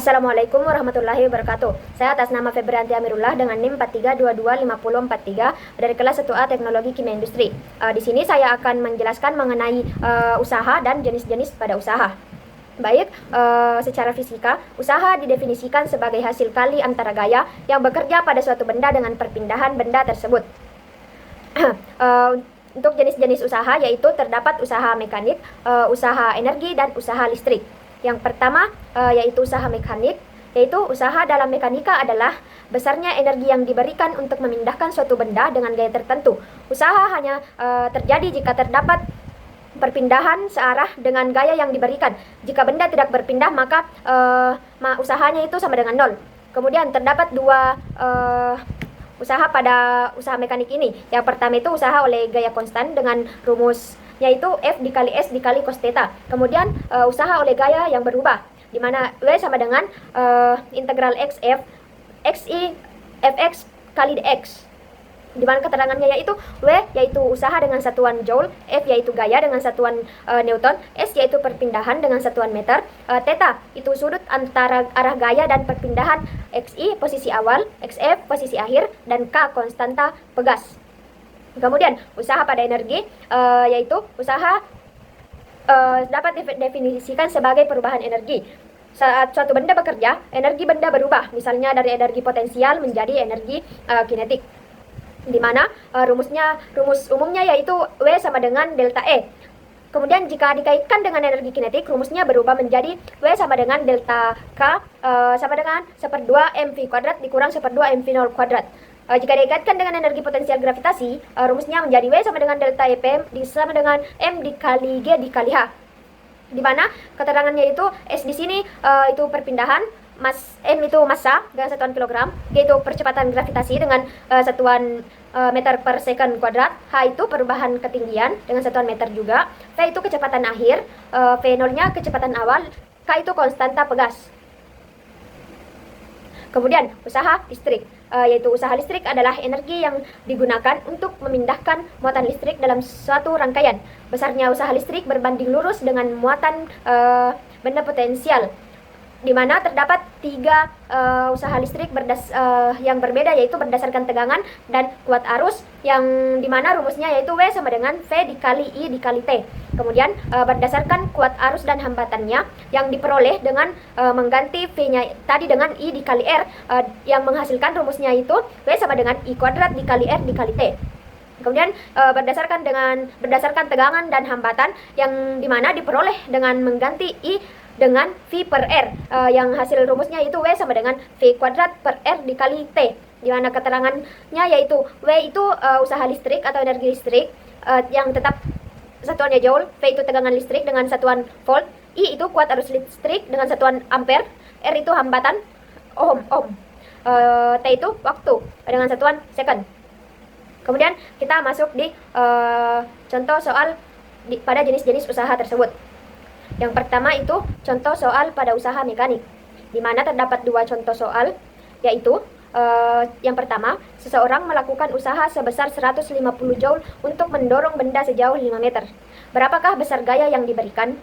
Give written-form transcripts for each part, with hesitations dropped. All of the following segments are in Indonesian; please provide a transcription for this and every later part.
Assalamualaikum warahmatullahi wabarakatuh. Saya atas nama Febrianti Amirullah dengan NIM 43225043 dari kelas 1A Teknologi Kimia Industri. Di sini saya akan menjelaskan mengenai usaha dan jenis-jenis pada usaha. Baik, secara fisika, usaha didefinisikan sebagai hasil kali antara gaya yang bekerja pada suatu benda dengan perpindahan benda tersebut. Untuk jenis-jenis usaha yaitu terdapat usaha mekanik, usaha energi, dan usaha listrik. Yang pertama yaitu usaha mekanik, yaitu usaha dalam mekanika adalah besarnya energi yang diberikan untuk memindahkan suatu benda dengan gaya tertentu. Usaha hanya terjadi jika terdapat perpindahan searah dengan gaya yang diberikan. Jika benda tidak berpindah maka usahanya itu sama dengan nol. Kemudian terdapat dua usaha pada usaha mekanik ini. Yang pertama itu usaha oleh gaya konstan dengan rumus yaitu F dikali S dikali cos theta. Kemudian usaha oleh gaya yang berubah, di mana W sama dengan integral XF XI Fx kali dx. Di mana keterangannya yaitu W yaitu usaha dengan satuan joule, F yaitu gaya dengan satuan Newton, S yaitu perpindahan dengan satuan meter, theta itu sudut antara arah gaya dan perpindahan, XI posisi awal, XF posisi akhir, dan K konstanta pegas. Kemudian usaha pada energi yaitu usaha dapat didefinisikan sebagai perubahan energi. Saat suatu benda bekerja, energi benda berubah, misalnya dari energi potensial menjadi energi kinetik. Di mana rumus umumnya yaitu W sama dengan delta E. Kemudian jika dikaitkan dengan energi kinetik, rumusnya berubah menjadi W sama dengan delta K sama dengan 1/2 mv kuadrat dikurang 1/2 mv0 kuadrat. Jika dikaitkan dengan energi potensial gravitasi, rumusnya menjadi W sama dengan delta EP sama dengan M dikali G dikali H. Di mana keterangannya itu S di sini itu perpindahan, M itu massa dengan satuan kilogram, G itu percepatan gravitasi dengan satuan meter per second kuadrat, H itu perubahan ketinggian dengan satuan meter juga, V itu kecepatan akhir, V0-nya kecepatan awal, K itu konstanta pegas. Kemudian usaha listrik, yaitu usaha listrik adalah energi yang digunakan untuk memindahkan muatan listrik dalam suatu rangkaian. Besarnya usaha listrik berbanding lurus dengan muatan benda potensial, di mana terdapat tiga usaha listrik yang berbeda, yaitu berdasarkan tegangan dan kuat arus, yang dimana rumusnya yaitu W sama dengan V dikali I dikali T. Kemudian berdasarkan kuat arus dan hambatannya yang diperoleh dengan mengganti V-nya tadi dengan I dikali R, yang menghasilkan rumusnya itu W sama dengan I kuadrat dikali R dikali T. Kemudian berdasarkan tegangan dan hambatan yang dimana diperoleh dengan mengganti I dengan V per R, yang hasil rumusnya itu W sama dengan V kuadrat per R dikali T, di mana keterangannya yaitu W itu usaha listrik atau energi listrik yang tetap satuannya joule, V itu tegangan listrik dengan satuan volt, I itu kuat arus listrik dengan satuan ampere, R itu hambatan ohm, T itu waktu dengan satuan second. Kemudian kita masuk di contoh soal pada jenis-jenis usaha tersebut. Yang pertama itu contoh soal pada usaha mekanik, di mana terdapat dua contoh soal, yaitu yang pertama, seseorang melakukan usaha sebesar 150 joule untuk mendorong benda sejauh 5 meter. Berapakah besar gaya yang diberikan?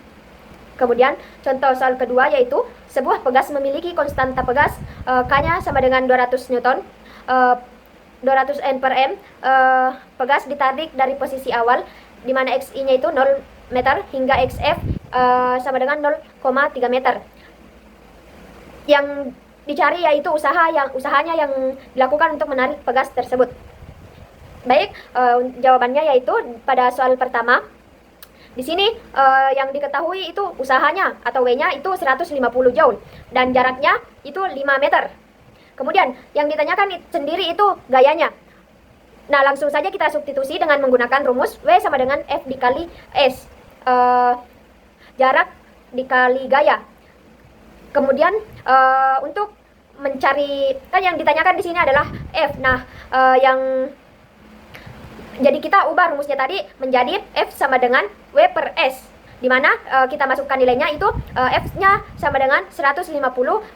Kemudian contoh soal kedua yaitu sebuah pegas memiliki konstanta pegas K-nya sama dengan 200 Newton, 200 N per M. Pegas ditarik dari posisi awal, di mana XI-nya itu 0 meter hingga XF sama dengan 0,3 meter. Yang dicari yaitu usahanya yang dilakukan untuk menarik pegas tersebut. Baik, jawabannya yaitu pada soal pertama. Di sini yang diketahui itu usahanya atau W-nya itu 150 joule dan jaraknya itu 5 meter. Kemudian yang ditanyakan sendiri itu gayanya. Nah, langsung saja kita substitusi dengan menggunakan rumus W sama dengan F dikali S, jarak dikali gaya. Kemudian untuk mencari, kan yang ditanyakan di sini adalah F. Nah, jadi kita ubah rumusnya tadi menjadi F sama dengan W per S, di mana kita masukkan nilainya itu F-nya sama dengan 150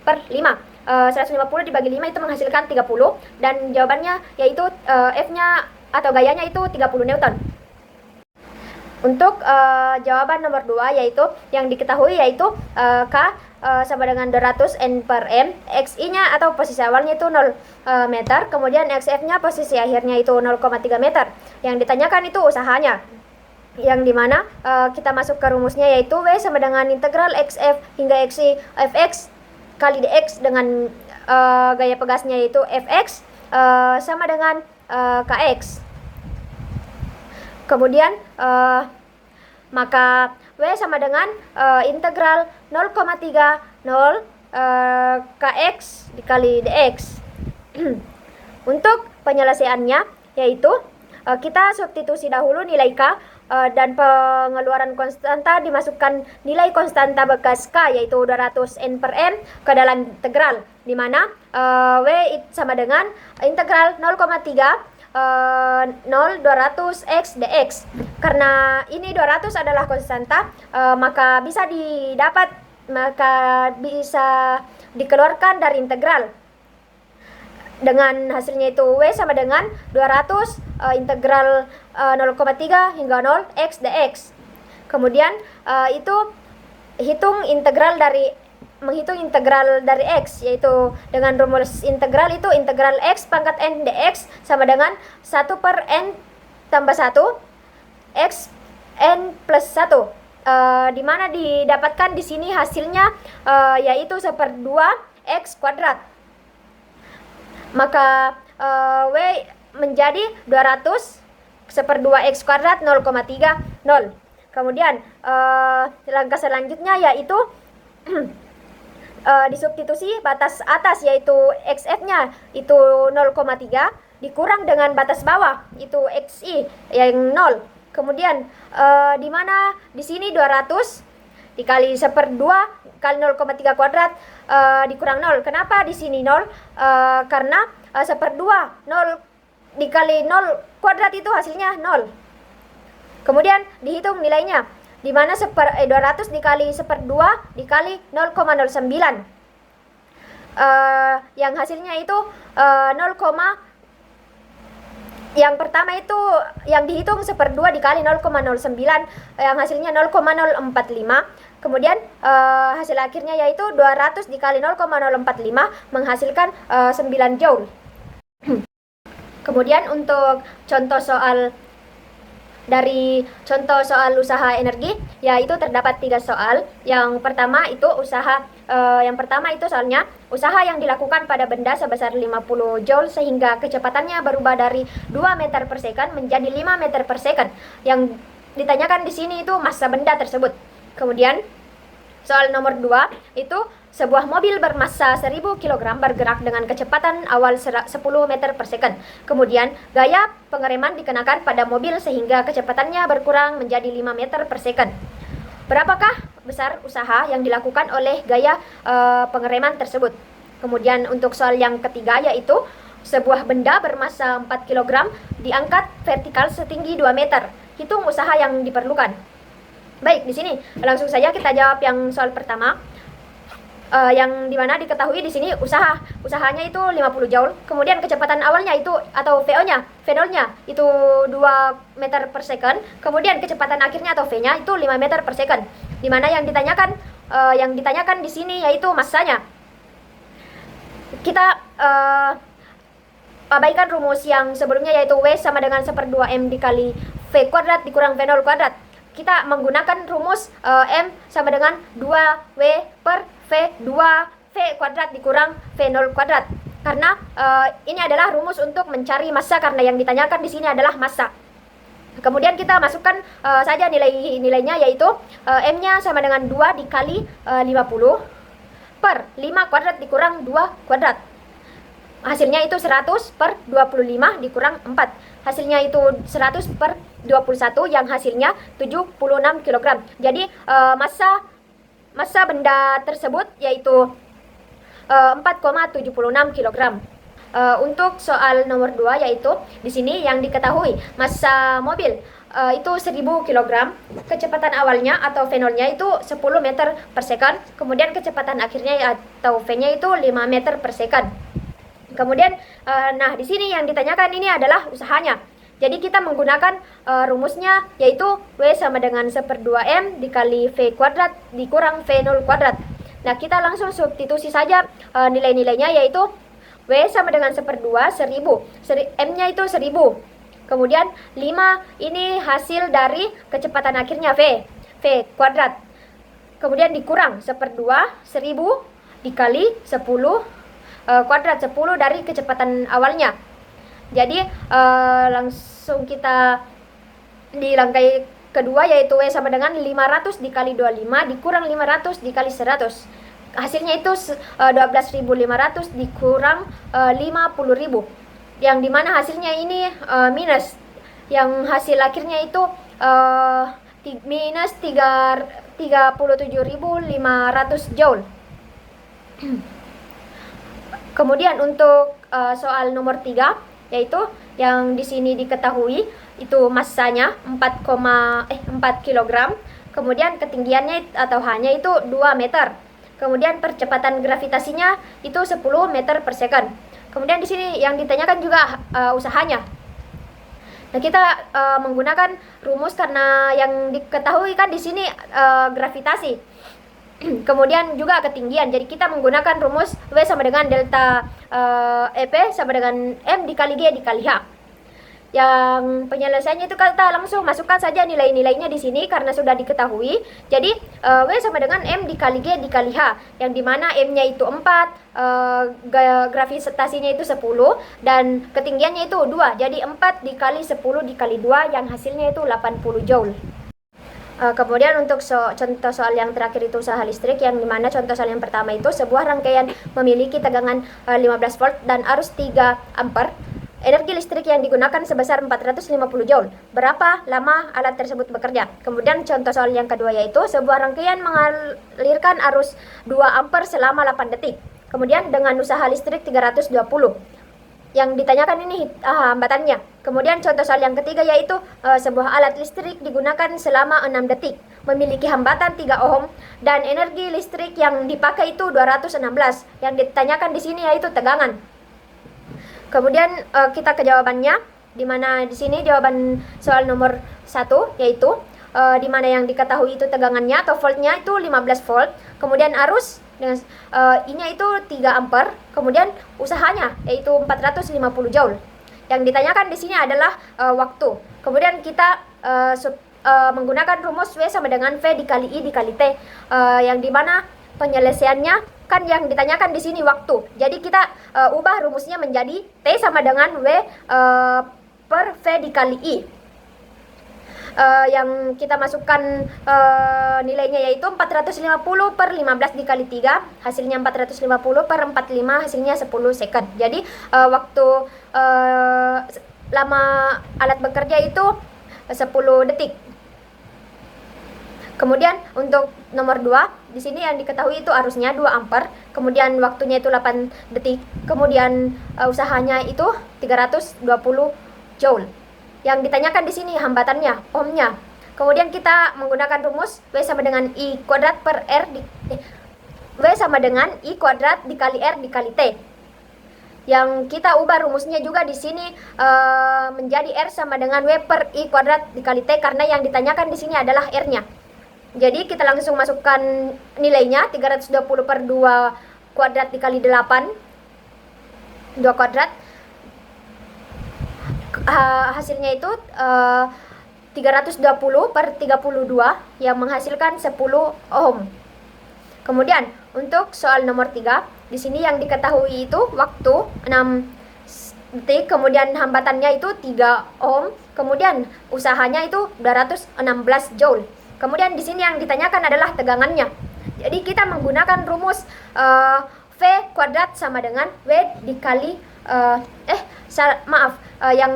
per 5. 150 dibagi 5 itu menghasilkan 30, dan jawabannya yaitu F-nya atau gayanya itu 30 Newton. Untuk jawaban nomor 2 yaitu yang diketahui yaitu K sama dengan 200 N per M, XI-nya atau posisi awalnya itu 0 meter, kemudian XF-nya posisi akhirnya itu 0,3 meter. Yang ditanyakan itu usahanya, yang dimana kita masuk ke rumusnya yaitu W sama dengan integral XF hingga XI Fx kali dx dengan gaya pegasnya yaitu Fx sama dengan Kx. Kemudian maka W sama dengan integral 0,30 Kx dikali dx. Untuk penyelesaiannya yaitu kita substitusi dahulu nilai K dan pengeluaran konstanta dimasukkan nilai konstanta bekas K yaitu 200 N per M ke dalam integral, di mana W sama dengan integral 0,3 200 x dx. Karena ini 200 adalah konstanta, maka bisa dikeluarkan dari integral. Dengan hasilnya itu W sama dengan 200 integral 0,3 hingga 0 x dx. Kemudian itu menghitung integral dari x, yaitu dengan rumus integral itu integral x pangkat n dx sama dengan 1 per n tambah 1 x n plus 1, di mana didapatkan di sini hasilnya yaitu 1/2 x kuadrat. Maka W menjadi 200 1/2 x kuadrat 0,30. Kemudian langkah selanjutnya yaitu disubstitusi batas atas yaitu XF-nya itu 0,3 dikurang dengan batas bawah itu XI yang 0. Kemudian di mana di sini 200 dikali 1/2 kali 0,3 kuadrat dikurang 0. Kenapa di sini 0? Karena 1/2 0 dikali 0 kuadrat itu hasilnya 0. Kemudian dihitung nilainya, di mana 200 dikali 1/2 dikali 0,09, yang hasilnya itu yang pertama itu yang dihitung 1/2 dikali 0,09, yang hasilnya 0,045. Kemudian hasil akhirnya yaitu 200 dikali 0,045 menghasilkan 9 joule. Kemudian untuk contoh soal usaha energi, yaitu terdapat 3 soal. Yang pertama itu soalnya usaha yang dilakukan pada benda sebesar 50 joule sehingga kecepatannya berubah dari 2 meter per second menjadi 5 meter per second. Yang ditanyakan di sini itu massa benda tersebut. Kemudian soal nomor 2 itu sebuah mobil bermassa 1000 kg bergerak dengan kecepatan awal 10 meter per second. Kemudian gaya pengereman dikenakan pada mobil sehingga kecepatannya berkurang menjadi 5 meter per second. Berapakah besar usaha yang dilakukan oleh gaya pengereman tersebut? Kemudian untuk soal yang ketiga yaitu sebuah benda bermassa 4 kg diangkat vertikal setinggi 2 meter. Hitung usaha yang diperlukan. Baik, di sini langsung saja kita jawab yang soal pertama. Yang dimana diketahui di sini usahanya itu 50 joule, kemudian kecepatan awalnya itu atau VO-nya itu 2 meter per second, kemudian kecepatan akhirnya atau V-nya itu 5 meter per second. Dimana yang ditanyakan di sini yaitu massanya. Kita abaikan rumus yang sebelumnya yaitu W sama dengan 1/2 M dikali V kuadrat dikurang V0 kuadrat. Kita menggunakan rumus M sama dengan 2W per V 2V kuadrat dikurang V0 kuadrat. Karena ini adalah rumus untuk mencari massa, karena yang ditanyakan di sini adalah massa. Kemudian kita masukkan saja nilainya yaitu M-nya sama dengan 2 dikali 50 per 5 kuadrat dikurang 2 kuadrat. Hasilnya itu 100 per 25 dikurang 4. Hasilnya itu 100 per 21 yang hasilnya 76 kg. Jadi massa benda tersebut yaitu 4,76 kg. Untuk soal nomor 2 yaitu di sini yang diketahui massa mobil itu 1000 kg, kecepatan awalnya atau V0-nya itu 10 meter per second, kemudian kecepatan akhirnya atau V-nya itu 5 meter per second. Kemudian nah di sini yang ditanyakan ini adalah usahanya. Jadi kita menggunakan rumusnya yaitu W sama dengan 1/2M dikali V kuadrat dikurang V0 kuadrat. Nah, kita langsung substitusi saja nilai-nilainya, yaitu W sama dengan 1/2, 1000. M-nya itu 1000. Kemudian 5 ini hasil dari kecepatan akhirnya V kuadrat. Kemudian dikurang 1/2, 1000 dikali 10 kuadrat, 10 dari kecepatan awalnya. Jadi langsung kita di rangkai kedua, yaitu W sama dengan 500 dikali 25 dikurang 500 dikali 100. Hasilnya itu 12.500 dikurang 50.000. Yang dimana hasilnya ini minus. Yang hasil akhirnya itu minus 37.500 joule. Kemudian untuk soal nomor 3, yaitu yang di sini diketahui itu massanya 4 kg, kemudian ketinggiannya atau hanya itu 2 meter. Kemudian percepatan gravitasinya itu 10 meter per second. Kemudian di sini yang ditanyakan juga usahanya. Nah, kita menggunakan rumus karena yang diketahui kan di sini gravitasi. Kemudian juga ketinggian. Jadi kita menggunakan rumus W sama dengan delta EP sama dengan M dikali G dikali H. Yang penyelesaiannya itu kita langsung masukkan saja nilai-nilainya di sini karena sudah diketahui. Jadi W sama dengan M dikali G dikali H, yang dimana M-nya itu 4, gravitasinya itu 10, dan ketinggiannya itu 2. Jadi 4 dikali 10 dikali 2, yang hasilnya itu 80 joule. Kemudian untuk contoh soal yang terakhir itu usaha listrik, yang dimana contoh soal yang pertama itu sebuah rangkaian memiliki tegangan 15 volt dan arus 3 ampere. Energi listrik yang digunakan sebesar 450 joule. Berapa lama alat tersebut bekerja? Kemudian contoh soal yang kedua yaitu sebuah rangkaian mengalirkan arus 2 ampere selama 8 detik. Kemudian dengan usaha listrik 320. Yang ditanyakan ini hambatannya. Kemudian contoh soal yang ketiga yaitu sebuah alat listrik digunakan selama 6 detik, memiliki hambatan 3 ohm dan energi listrik yang dipakai itu 216. Yang ditanyakan di sini yaitu tegangan. Kemudian kita ke jawabannya, di mana di sini jawaban soal nomor 1 yaitu di mana yang diketahui itu tegangannya atau voltnya itu 15 volt, kemudian arus dengan I-nya itu 3 ampere, kemudian usahanya yaitu 450 joule. Yang ditanyakan di sini adalah waktu. Kemudian kita menggunakan rumus W sama dengan V dikali I dikali T, yang dimana penyelesaiannya kan yang ditanyakan di sini waktu. Jadi kita ubah rumusnya menjadi T sama dengan W per V dikali I. Yang kita masukkan nilainya yaitu 450 per 15 dikali 3, hasilnya 450 per 45, hasilnya 10 second. Jadi waktu lama alat bekerja itu 10 detik. Kemudian untuk nomor 2, di sini yang diketahui itu arusnya 2 ampere, kemudian waktunya itu 8 detik, kemudian usahanya itu 320 joule. Yang ditanyakan di sini hambatannya, ohmnya. Kemudian kita menggunakan rumus W sama dengan I kuadrat per R W sama dengan I kuadrat dikali R dikali T. Yang kita ubah rumusnya juga di sini menjadi R sama dengan W per I kuadrat dikali T, karena yang ditanyakan di sini adalah R-nya. Jadi kita langsung masukkan nilainya, 320 per 2 kuadrat dikali 8, 2 kuadrat. Hasilnya itu 320 per 32 yang menghasilkan 10 ohm. Kemudian untuk soal nomor 3, di sini yang diketahui itu waktu 6 detik, kemudian hambatannya itu 3 ohm, kemudian usahanya itu 216 joule. Kemudian di sini yang ditanyakan adalah tegangannya. Jadi kita menggunakan rumus V kuadrat sama dengan W dikali yang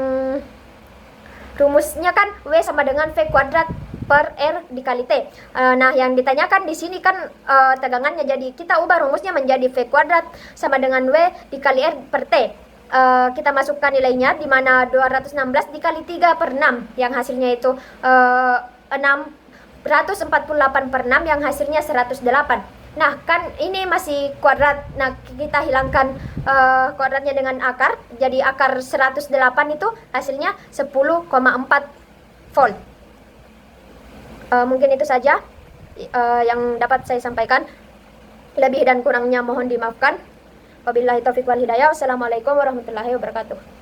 rumusnya kan W sama dengan V kuadrat per R dikali T. Nah, yang ditanyakan di sini kan tegangannya, jadi kita ubah rumusnya menjadi V kuadrat sama dengan W dikali R per T. Kita masukkan nilainya, di mana 216 dikali 3 per 6, yang hasilnya itu 648 per 6, yang hasilnya 108. Nah, kan ini masih kuadrat. Nah, kita hilangkan kuadratnya dengan akar. Jadi akar 108 itu hasilnya 10,4 volt. Mungkin itu saja yang dapat saya sampaikan. Lebih dan kurangnya mohon dimaafkan. Wabillahi taufiq wal hidayah. Wassalamualaikum warahmatullahi wabarakatuh.